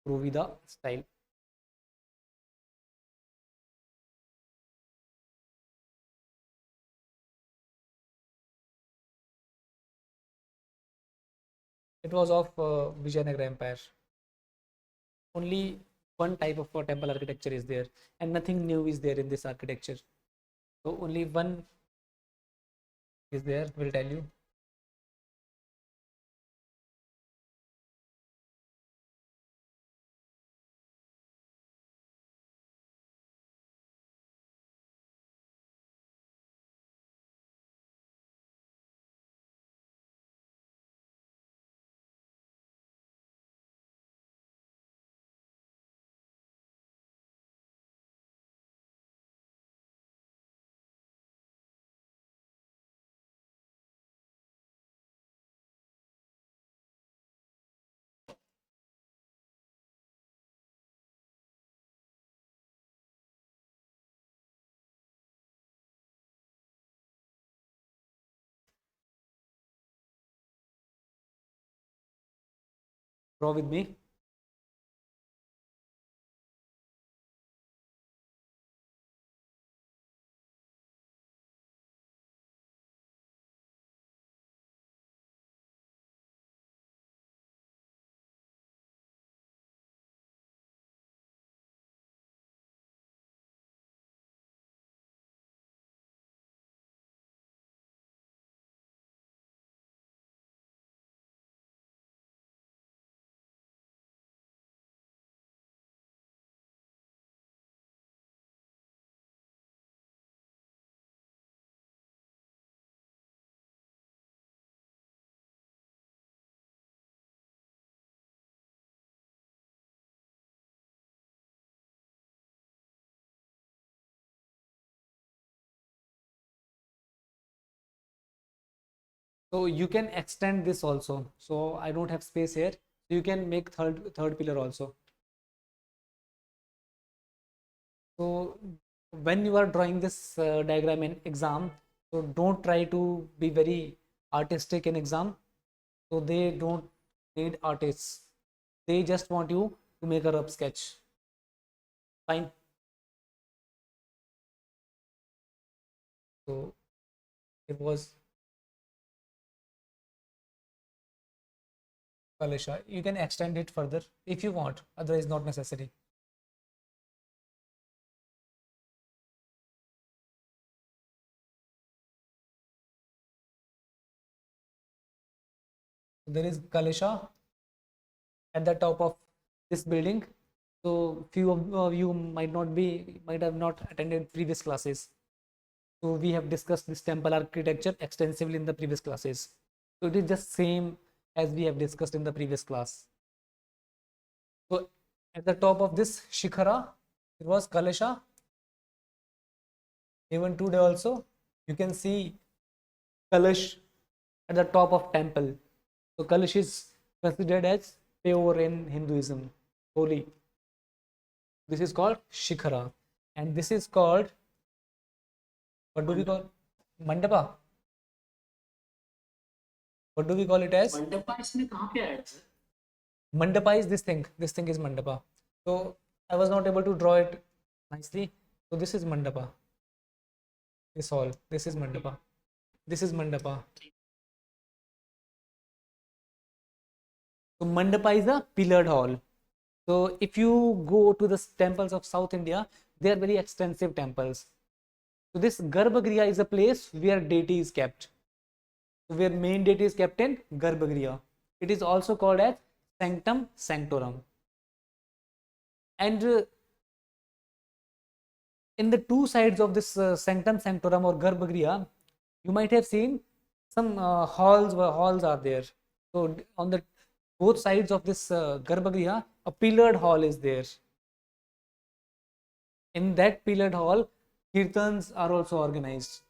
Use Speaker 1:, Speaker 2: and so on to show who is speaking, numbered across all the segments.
Speaker 1: Provida style. It was of Vijayanagara Empire. Only one type of temple architecture is there, and nothing new is there in this architecture. So only one is there. Will tell you. Draw with me. So you can extend this also. So I don't have space here. So you can make third pillar also. So when you are drawing this diagram in exam, so don't try to be very artistic in exam. So they don't need artists. They just want you to make a rough sketch. Fine. So it was Kalisha. You can extend it further if you want, otherwise not necessary. There is Kalisha at the top of this building. So few of you might have not attended previous classes. So we have discussed this temple architecture extensively in the previous classes. So it is just same as we have discussed in the previous class. So at the top of this Shikhara, it was Kalesha. Even today also, you can see Kalash at the top of temple. So Kalash is considered as pure in Hinduism, holy. This is called Shikhara, and this is called, what do we call, Mandapa? What do we call it as?
Speaker 2: Mandapa इसमें कहाँ पे आया sir?
Speaker 1: Mandapa is this thing. This thing is Mandapa. So I was not able to draw it nicely. So this is Mandapa. This hall. This is Mandapa. This is Mandapa. So Mandapa is a pillared hall. So if you go to the temples of South India, they are very extensive temples. So this Garbhagriha is a place where deity is kept. Where main deity is kept in Garbhagriha. It is also called as Sanctum Sanctorum. And in the two sides of this Sanctum Sanctorum or Garbhagriha, you might have seen some halls where halls are there. So on the both sides of this Garbhagriha, a pillared hall is there. In that pillared hall, kirtans are also organized.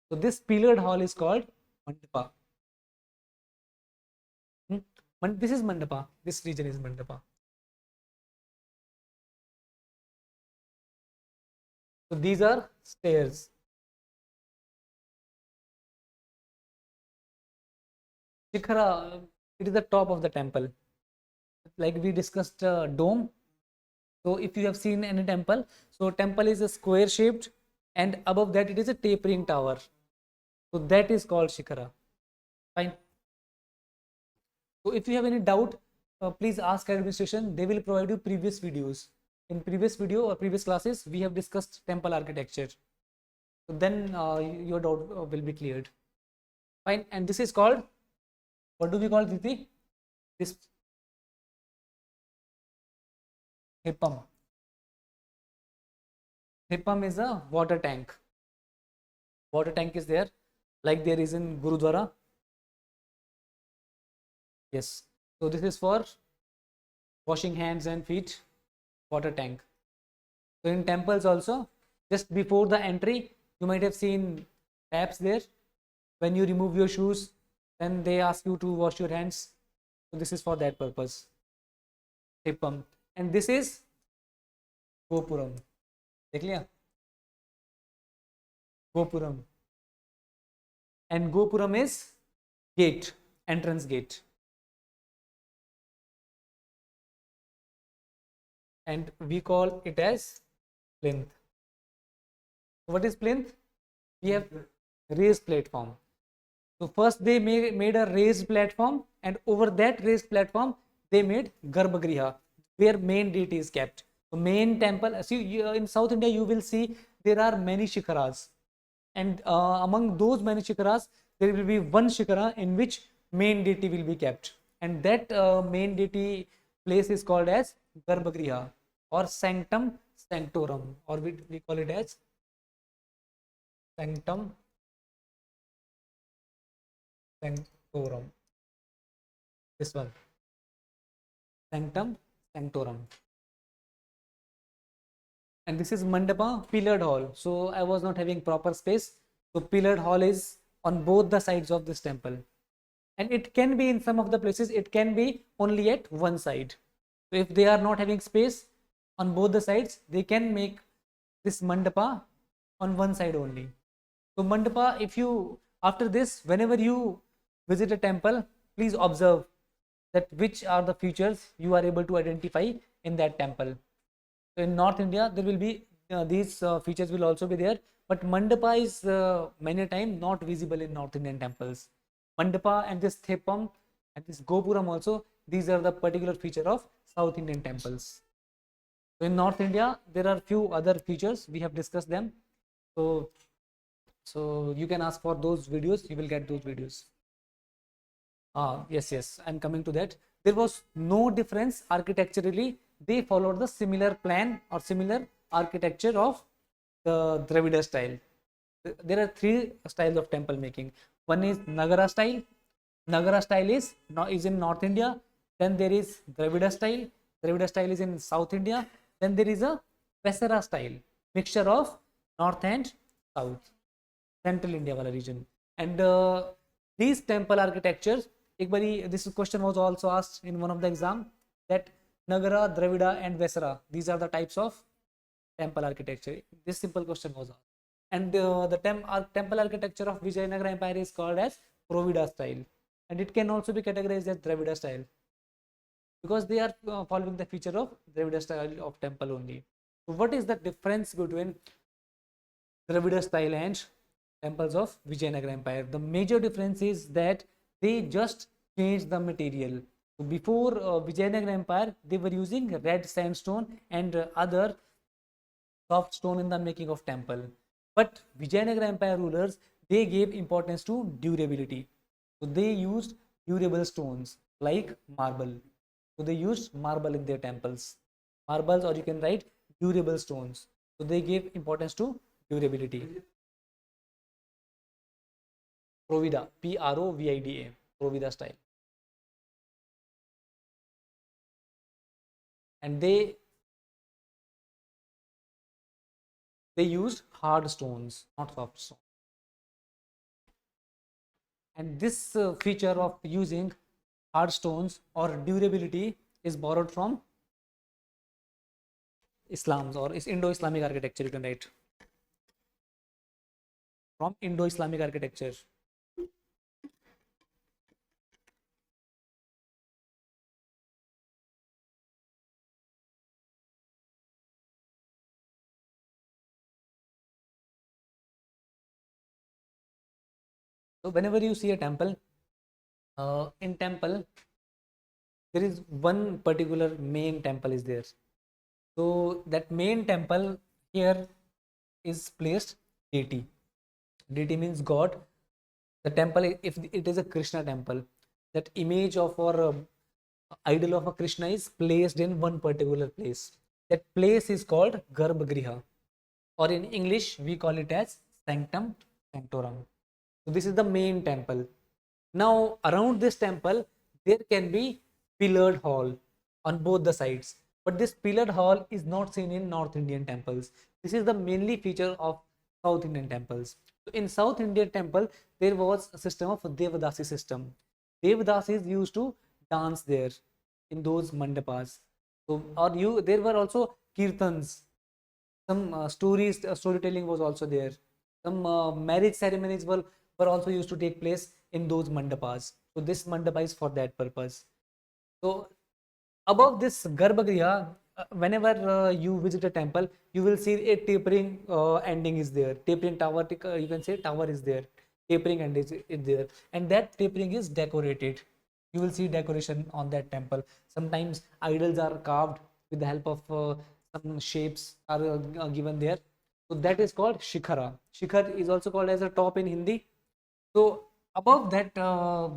Speaker 1: So this pillared hall is called Mandapa. This is Mandapa. This region is Mandapa. So these are stairs. Shikhara, it is the top of the temple. like we discussed dome. So if you have seen any temple, so temple is a square shaped, and above that it is a tapering tower. So that is called shikara. Fine. So if you have any doubt, please ask administration. They will provide you previous videos. In previous video or previous classes, we have discussed temple architecture. So then your doubt will be cleared. Fine. And this is called, what do we call Diti? This hipam. Hipam is a water tank. Water tank is there, like there is in Gurudwara. Yes. So this is for washing hands and feet, water tank. So in temples also, just before the entry, you might have seen taps there. When you remove your shoes, then they ask you to wash your hands. So this is for that purpose. Hipam. And this is Gopuram. देख लिया? Gopuram. And Gopuram is gate, entrance gate. And we call it as plinth. What is plinth? We have raised platform. So first they made a raised platform, and over that raised platform they made Garbhagriha, where main deity is kept. So main temple. See, in South India you will see there are many shikharas, and among those many shikharas there will be one shikhara in which main deity will be kept, and that main deity place is called as Garbhagriha or Sanctum Sanctorum, or we call it as Sanctum Sanctorum. This one, Sanctum Sanctorum. And this is Mandapa pillared hall. So I was not having proper space. So pillared hall is on both the sides of this temple. And it can be in some of the places, it can be only at one side. So if they are not having space on both the sides, they can make this mandapa on one side only. So mandapa, if you, after this, whenever you visit a temple, please observe that which are the features you are able to identify in that temple. So in North India, there will be these features will also be there, but mandapa is many times not visible in North Indian temples. Mandapa and this thepam and this gopuram also, these are the particular feature of South Indian temples. So in North India, there are few other features, we have discussed them. So you can ask for those videos, you will get those videos. Yes, I'm coming to that. There was no difference architecturally. They followed the similar plan or similar architecture of the Dravida style. There are three styles of temple making. One is Nagara style. Nagara style is in North India. Then there is Dravida style. Dravida style is in South India. Then there is a Vesara style, mixture of North and South, Central India wala region. And these temple architectures, this question was also asked in one of the exam, that Nagara, Dravida and Vesara, these are the types of temple architecture. This simple question was asked. And the temple architecture of Vijayanagara Empire is called as Provida style, and it can also be categorized as Dravida style because they are following the feature of Dravida style of temple only. So what is the difference between Dravida style and temples of Vijayanagara Empire? The major difference is that they just changed the material. So before Vijayanagara Empire, they were using red sandstone and other soft stone in the making of temple. But Vijayanagara Empire rulers, they gave importance to durability. So they used durable stones like marble. So they used marble in their temples. Marbles, or you can write durable stones. So they gave importance to durability. Provida, Provida, Provida style. And they used hard stones, not soft stones. And this feature of using hard stones or durability is borrowed from Islam's or is Indo-Islamic architecture, you can write. From Indo-Islamic architecture. So whenever you see a temple, in temple there is one particular main temple is there. So that main temple here is placed deity. Deity means God. The temple, if it is a Krishna temple, that image of or idol of a Krishna is placed in one particular place. That place is called Garbhagriha, or in English we call it as Sanctum Sanctorum. So this is the main temple. Now around this temple there can be pillared hall on both the sides, but this pillared hall is not seen in North Indian temples. This is the mainly feature of South Indian temples. So in South Indian temple there was a system of Devadasi system. Devadasis used to dance there in those mandapas. So or you there were also kirtans, some storytelling was also there. Some marriage ceremonies were also used to take place in those mandapas. So this mandapa is for that purpose. So above this Garbhagriha, whenever you visit a temple, you will see a tapering ending is there. Tapering tower, you can say tower is there. Tapering end is there, and that tapering is decorated. You will see decoration on that temple. Sometimes idols are carved with the help of some shapes are given there. So that is called shikhara. Shikhar is also called as a top in Hindi. So above that,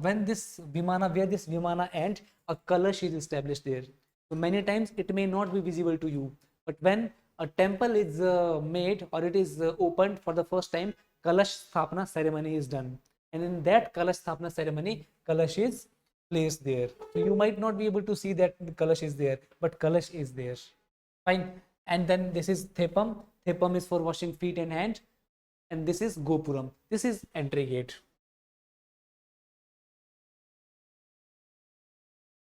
Speaker 1: when this Vimana, where this Vimana ends, a kalash is established there. So many times it may not be visible to you, but when a temple is made or it is opened for the first time, kalash sthapana ceremony is done, and in that kalash sthapana ceremony, kalash is placed there. So you might not be able to see that the kalash is there, but kalash is there. Fine. And then this is thepam. Thepam is for washing feet and hand, and this is gopuram. This is entry gate.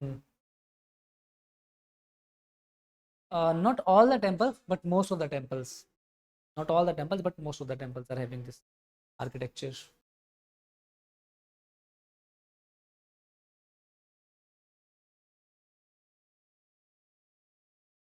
Speaker 1: Hmm. Not all the temples, but most of the temples. Not all the temples, but most of the temples are having this architecture.